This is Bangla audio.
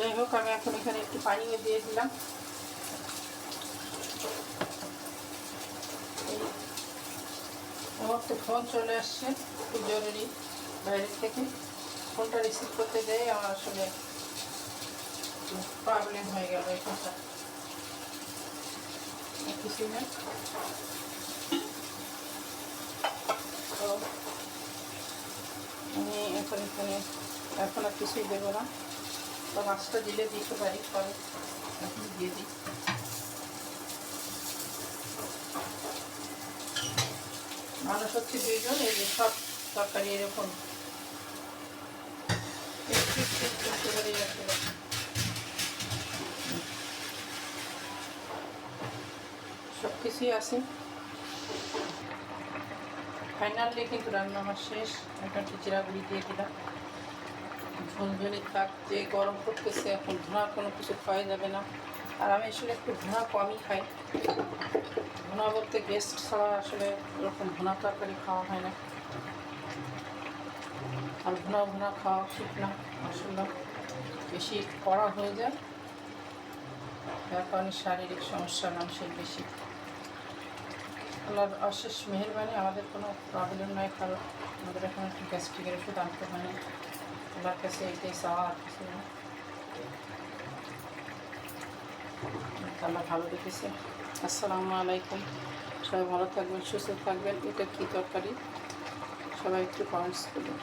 যাই হোক, আমি এখন এখানে একটু পানিও দিয়ে দিলাম। আমার তো ফোন চলে আসছে খুব জরুরি বাইরের থেকে। ফোনটা রিসিভ করতে দেয় আমার আসলে প্রবলেম হয়ে গেল। এই ফোনটা কিছুই না। তো আমি এখানে এখন আর কিছুই দেবো না। তো মাছটা দিলে দিতে পারি, পরে এখন দিয়ে দিই। মানুষ হচ্ছে 2 জন, এই যে সব তরকারি এরকম সব কিছুই আছে। ফাইনালি কিন্তু রান্না আমার শেষ। এখন জিরা গুঁড়ি দিয়ে দিলাম। ঝোলঝোলি থাক, যে গরম করতেছে এখন ধোঁয়া কোনো কিছু খাওয়া যাবে না। আর আমি আসলে একটু ধোঁয়া কমই খাই। ভুনা বলতে গেস্ট ছাড়া আসলে এরকম ভুনা তরকারি খাওয়া হয় না। আর ভুনা খাওয়া ঠিক না, আসলে বেশি কড়া হয়ে যায়, যার কারণে শারীরিক সমস্যা মানুষের বেশি। আল্লাহর অশেষ মেহেরবানি, আমাদের কোনো প্রবলেম নয় কারো। আমাদের এখন একটু গ্যাস্ট্রিকের ওষুধ আনতে হয় না। আল্লাহর কাছে এটাই চাওয়া, আর কিছু না। আল্লাহ ভালো রেখেছে। আসসালামু আলাইকুম। সবাই ভালো থাকবেন, সুস্থ থাকবেন। এটা কী তরকারি সবাই একটু কমেন্টস করবেন।